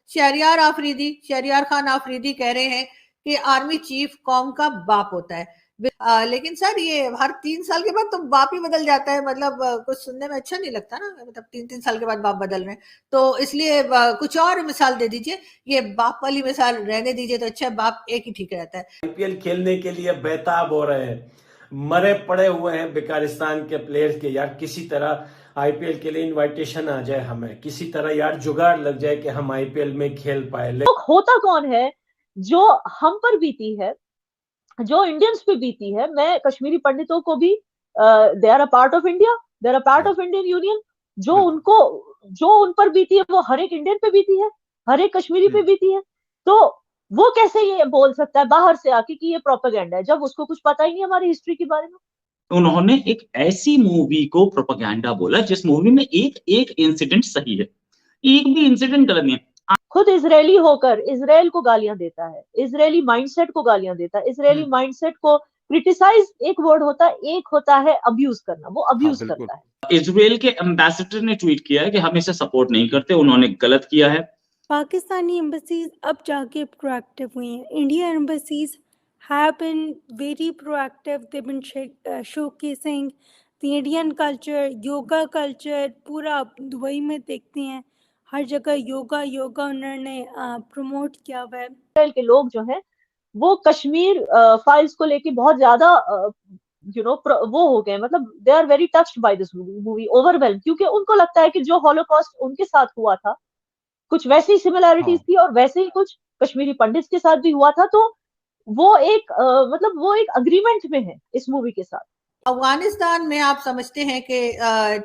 शहरियार खान आफरीदी कह रहे हैं कि आर्मी चीफ कौम का बाप होता है। लेकिन सर ये हर 3 साल के बाद तो बाप ही बदल जाता है, मतलब कुछ सुनने में अच्छा नहीं लगता ना, मतलब 3-3 साल के बाद बाप बदल रहे हैं, तो इसलिए कुछ और मिसाल दे दीजिए, ये बाप वाली मिसाल रहने दीजिए तो अच्छा है, बाप एक ही ठीक रहता है। आईपीएल खेलने के लिए बेताब हो रहे हैं, मरे पड़े हुए हैं बेकारिस्तान के प्लेयर्स के। यार किसी तरह आईपीएल के लिए इनविटेशन आ जाए, हमें किसी तरह यार जुगाड़ लग जाए कि हम आईपीएल में खेल पाए। होता कौन है जो हम पर बीती है, जो इंडियंस पे बीती है। मैं कश्मीरी पंडितों को भी, they are a part of India, they are a part of Indian union, जो उन पर बीती है वो हर एक इंडियन पे बीती है, हर एक कश्मीरी पे बीती है। तो वो कैसे ये बोल सकता है बाहर से आके कि ये प्रोपेगेंडा है, जब उसको कुछ पता ही नहीं हमारी हिस्ट्री के बारे में। उन्होंने एक ऐसी मूवी को प्रोपेगेंडा बोला जिस मूवी में एक एक इंसिडेंट सही है, एक भी इंसिडेंट गलत नहीं है। खुद इजरायली होकर इजराइल को गालियां देता है, इजरायली माइंडसेट को गालियां देता है, इजरायली माइंडसेट को क्रिटिसाइज एक वर्ड होता है, एक होता है अब्यूज करना, वो अब्यूज करता है। इजराइल के एम्बेसडर ने ट्वीट किया है कि हम इसे सपोर्ट नहीं करते, उन्होंने गलत किया है। पाकिस्तानी एम्बेसीज अब जाके प्रोएक्टिव हुई हैं। India embassies have been very proactive. They've been showcasing the Indian culture, yoga culture. पूरा दुबई में देखते हैं हर जगह योगा उन्होंने प्रमोट किया हुआ है। इजराइल के लोग जो हैं वो कश्मीर फाइल्स को लेके बहुत ज्यादा वो हो गए, मतलब they are very touched by this movie, overwhelm, क्योंकि उनको लगता है कि जो हॉलोकॉस्ट उनके साथ हुआ था कुछ वैसी सिमिलैरिटीज थी और वैसे ही कुछ कश्मीरी पंडित के साथ भी हुआ था। तो वो एक वो एक अग्रीमेंट में है इस मूवी के साथ। अफगानिस्तान में आप समझते हैं कि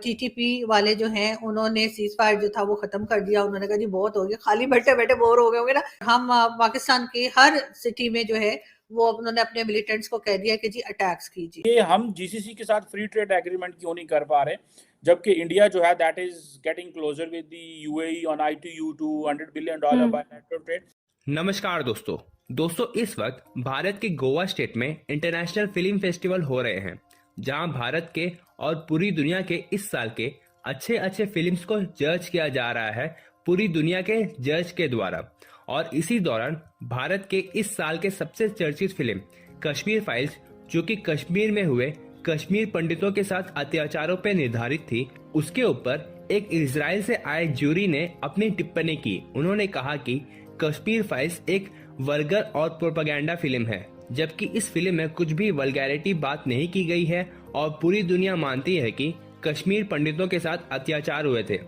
टीटीपी वाले जो हैं उन्होंने सीज फायर जो था वो खत्म कर दिया। उन्होंने कहा जी बहुत हो गया, खाली बैठे बैठे बोर हो गए होंगे ना। हम पाकिस्तान की हर सिटी में जो है वो उन्होंने अपने मिलिटेंट्स को कह दिया कि जी अटैक्स कीजिए। हम जीसीसी के साथ फ्री ट्रेड एग्रीमेंट क्यों नहीं कर पा रहे, जबकि इंडिया जो है that is getting closure with the UAE on ITU $200 billion bilateral trade. नमस्कार दोस्तों, इस वक्त भारत के गोवा स्टेट में इंटरनेशनल फिल्म फेस्टिवल हो रहे हैं, जहां भारत के और पूरी दुनिया के इस साल के अच्छे फिल्म्स को जज किया जा रहा है पूरी दुनिया के जज के द्वारा। और इसी दौरान भारत के इस साल के सबसे चर्चित फिल्म कश्मीर फाइल्स, जो कि कश्मीर में हुए कश्मीर पंडितों के साथ अत्याचारों पर निर्धारित थी, उसके ऊपर एक इजराइल से आए जूरी ने अपनी टिप्पणी की। उन्होंने कहा कि कश्मीर फाइल्स एक वल्गर और प्रोपेगेंडा फिल्म है, जबकि इस फिल्म में कुछ भी वल्गैरिटी बात नहीं की गई है और पूरी दुनिया मानती है कि कश्मीर पंडितों के साथ अत्याचार हुए थे।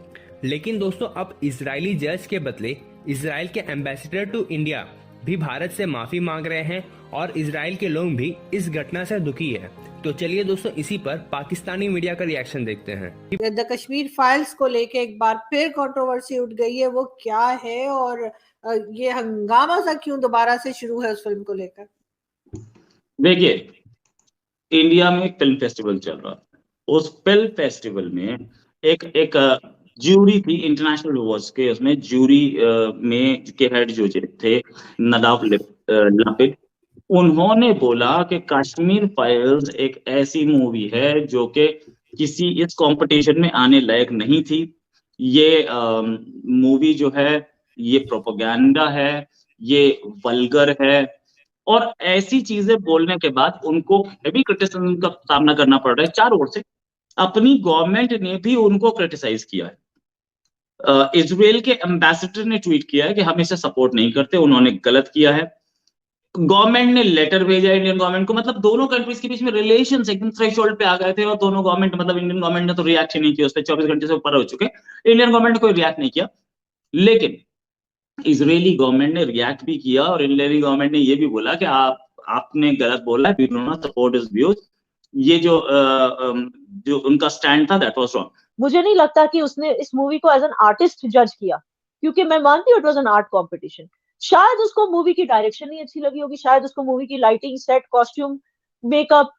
लेकिन दोस्तों, अब इजरायली जज के बदले इजराइल के एम्बेसडर टू इंडिया भी भारत से माफी मांग रहे हैं और इजराइल के लोग भी इस घटना से दुखी है। तो चलिए दोस्तों, इसी पर पाकिस्तानी मीडिया का रिएक्शन देखते हैं। द कश्मीर फाइल्स को लेके एक बार फिर कंट्रोवर्सी उठ गई है, वो क्या है और ये हंगामा सा क्यों दोबारा से शुरू है उस फिल्म को लेकर? देखिए, इंडिया में एक फिल्म फेस्टिवल चल रहा है, उस फिल्म फेस्टिवल में एक जूरी थी इंटरनेशनल अवार्ड्स के, उसमें जूरी में के हेड जो थे नदाफ लपिड, उन्होंने बोला कि कश्मीर फाइल्स एक ऐसी मूवी है जो कि किसी इस कंपटीशन में आने लायक नहीं थी। ये मूवी जो है ये प्रोपेगेंडा है, ये वल्गर है, और ऐसी चीजें बोलने के बाद उनको हेवी क्रिटिसिज्म का सामना करना पड़ रहा है चारों ओर से। अपनी गवर्नमेंट ने भी उनको क्रिटिसाइज किया है। इजराइल के एम्बेसडर ने ट्वीट किया है कि हम इसे सपोर्ट नहीं करते, उन्होंने गलत किया है। गवर्नमेंट ने लेटर भेजा इंडियन गवर्नमेंट को, मतलब दोनों कंट्रीज के बीच में रिलेशन एकदम थ्रेशोल्ड पे आ गए थे और दोनों गवर्नमेंट, मतलब इंडियन गवर्नमेंट ने तो रिएक्ट ही नहीं किया, उस पर 24 घंटे से ऊपर हो चुके, इंडियन गवर्नमेंट ने कोई रिएक्ट नहीं किया। लेकिन इजरायली गवर्नमेंट ने रिएक्ट भी किया और इजरायली गवर्नमेंट ने ये भी बोला कि आपने गलत बोला है, we do not support his views. ये जो उनका स्टैंड था दैट वाज रॉन्ग। मुझे नहीं लगता कि उसने इस मूवी को एज एन आर्टिस्ट जज किया, क्योंकि मैं मानती हूँ it was an art competition. शायद उसको मूवी की डायरेक्शन नहीं अच्छी लगी होगी, शायद उसको मूवी की लाइटिंग, सेट, कॉस्ट्यूम, मेकअप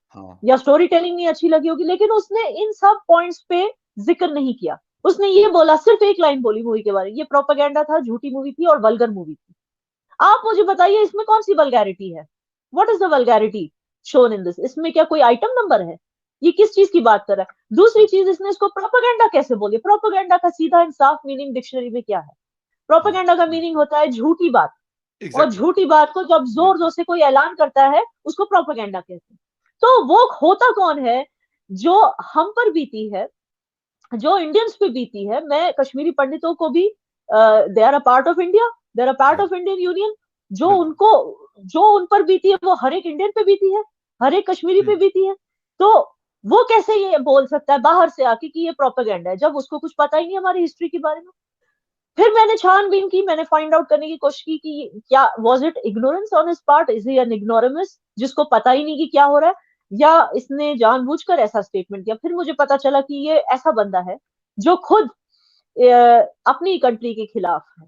या स्टोरी टेलिंग नहीं अच्छी लगी होगी, लेकिन उसने इन सब पॉइंट्स पे जिक्र नहीं किया। उसने ये बोला, सिर्फ एक लाइन बोली मूवी के बारे में, ये प्रोपेगेंडा था, झूठी मूवी थी और वल्गर मूवी थी। आप मुझे बताइए इसमें कौन सी वल्गैरिटी है? What is the vulgarity shown in this? इसमें क्या कोई आइटम नंबर है? ये किस चीज की बात कर रहा है? दूसरी चीज, इसने इसको प्रोपेगेंडा कैसे बोली? प्रोपेगेंडा का सीधा इंसाफ मीनिंग डिक्शनरी में क्या है? प्रोपेगेंडा का मीनिंग होता है झूठी बात, और एग्जैक्टली झूठी बात को जब जोर जोर से कोई ऐलान करता है उसको प्रोपेगेंडा कहते हैं। तो वो होता कौन है जो हम पर बीती है, जो इंडियंस पे बीती है। मैं कश्मीरी पंडितों को भी, they are a part of India, they are a part of Indian union, जो बिल्कुल। उनको, जो उन पर बीती है वो हर एक इंडियन पे बीती है, हर एक कश्मीरी पे बीती है। तो वो कैसे ये बोल सकता है बाहर से आके कि ये प्रोपेगेंडा है, जब उसको कुछ पता ही नहीं हमारी हिस्ट्री के बारे में। फिर मैंने छानबीन की, मैंने फाइंड आउट करने की कोशिश की कि क्या was it ignorance on his part, is he an ignoramus जिसको पता ही नहीं कि क्या हो रहा है, या इसने जानबूझकर ऐसा स्टेटमेंट दिया। फिर मुझे पता चला कि ये ऐसा बंदा है जो खुद अपनी कंट्री के खिलाफ है,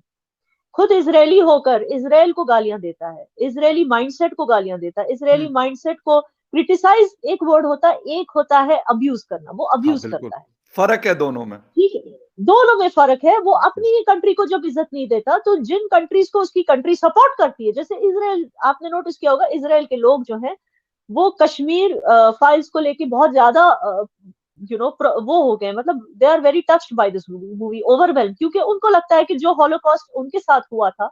खुद इजरायली होकर इजराइल को गालियां देता है, इजरायली माइंडसेट को गालियां देता है, इजरायली माइंडसेट को क्रिटिसाइज एक वर्ड होता है, एक होता है अब्यूज करना, वो अब्यूज बिल्कुल, करता है। फर्क है दोनों में। ठीक है, दोनों में फर्क है। वो अपनी ही कंट्री को जब इज्जत नहीं देता, तो जिन कंट्रीज को उसकी कंट्री सपोर्ट करती है, जैसे इजराइल, आपने नोटिस किया होगा इजराइल के लोग जो हैं वो कश्मीर फाइल्स को लेके बहुत ज्यादा वो हो गए, मतलब they are very touched by this movie, overwhelm, क्योंकि उनको लगता है कि जो हॉलोकॉस्ट उनके साथ हुआ था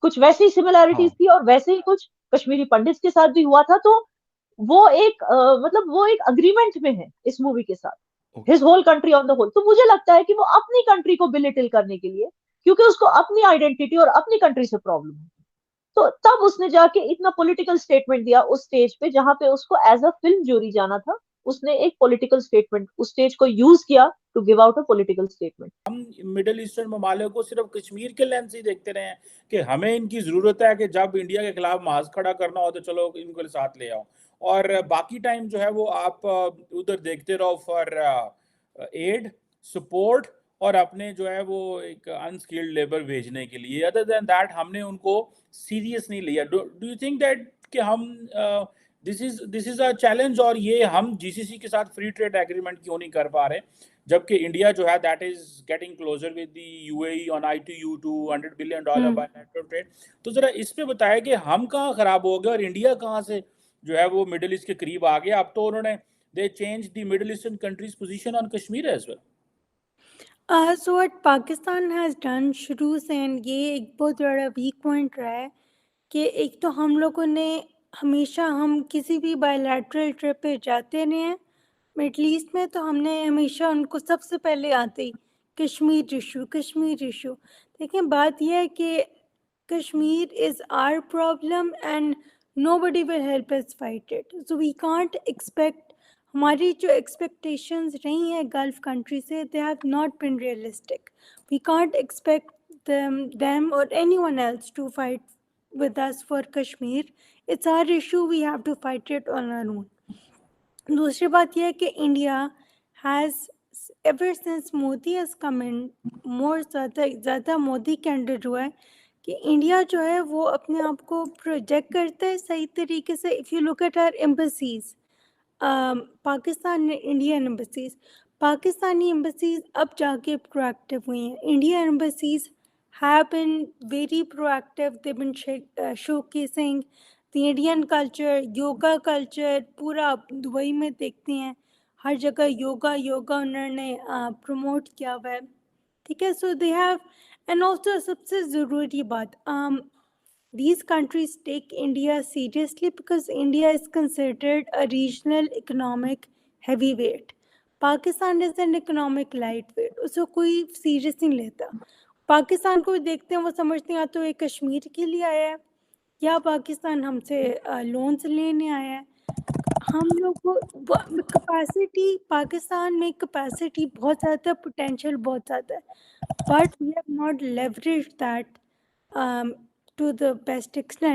कुछ वैसी सिमिलैरिटीज थी, और वैसे ही कुछ कश्मीरी पंडित के साथ भी हुआ था। तो वो एक मतलब वो एक अग्रीमेंट में है इस मूवी के साथ, his whole country on the whole. तो मुझे लगता है कि वो अपनी कंट्री को बिलिटिल करने के लिए, क्योंकि उसको अपनी आइडेंटिटी और अपनी कंट्री से प्रॉब्लम है, तो तब उसने जाके इतना पॉलिटिकल स्टेटमेंट दिया उस स्टेज पे जहां पे उसको एज अ फिल्म जूरी जाना था। उसने एक पॉलिटिकल स्टेटमेंट, उस स्टेज को यूज किया to give out a political statement. हम मिडिल ईस्टर्न ममालिक को सिर्फ कश्मीर के लेंस ही देखते रहे हैं कि हमें इनकी जरूरत है कि जब इंडिया के खिलाफ मास खड़ा करना हो तो चलो इनको साथ ले आओ, और बाकी टाइम जो है वो आप उधर देखते रहो फॉर एड सपोर्ट और अपने जो है वो एक अनस्किल्ड लेबर भेजने के लिए। अदर देन दैट हमने उनको सीरियस नहीं लिया। डू यू थिंक दैट कि हम दिस इज अ चैलेंज, और ये हम जीसीसी के साथ फ्री ट्रेड एग्रीमेंट क्यों नहीं कर पा रहे, जबकि इंडिया जो है that is getting closure with the UAE on ITU $200 billion bilateral trade. तो जरा इस पे बताया कि हम कहाँ खराब हो गए और इंडिया कहाँ से जो है वो मिडिल ईस्ट के करीब आ गया। अब तो उन्होंने they change the middle eastern countries position on Kashmir as well. So what Pakistan has done शुरू से, and ये एक बहुत बड़ा वीक पॉइंट रहा है कि एक तो हम लोगों ने हमेशा, हम किसी भी बायलैटरल ट्रिप पे जाते रहे हैं मिडल ईस्ट में, तो हमने हमेशा उनको सबसे पहले आते ही कश्मीर इशू। देखें, बात यह है कि Kashmir is our problem and nobody will help us fight it. So we can't expect, हमारी जो एक्सपेक्टेशंस रही हैं गल्फ कंट्री से, they have not been realistic. We can't expect them or anyone else to fight with us for Kashmir. It's our issue, we have to fight it on our own. दूसरी बात यह है कि India has ever since Modi has come in, more ज़्यादा Modi candidate हुआ है कि India जो है वो अपने आप को प्रोजेक्ट करता है सही तरीके से. If you look at our embassies, Pakistan Indian embassies, Pakistani embassies अब जाके प्रोएक्टिव हुई हैं. Indian embassies have been very proactive. They've been showcasing the Indian culture, yoga culture. पूरा दुबई में देखते हैं हर जगह योगा उन्होंने प्रमोट किया हुआ है. ठीक है, so they have, and also सबसे ज़रूरी बात, these countries take India seriously because India is considered a regional economic heavyweight. Pakistan is an economic light weight, उसको कोई सीरियस नहीं लेता. पाकिस्तान को देखते हैं, वो समझते हैं या तो ये कश्मीर के लिए आया है या पाकिस्तान हमसे लोन्स लेने आया है. हम लोग को कैपेसिटी, पाकिस्तान में कैपेसिटी बहुत ज़्यादा, पोटेंशियल बहुत ज़्यादा है, but we have not leverage that to the best extent.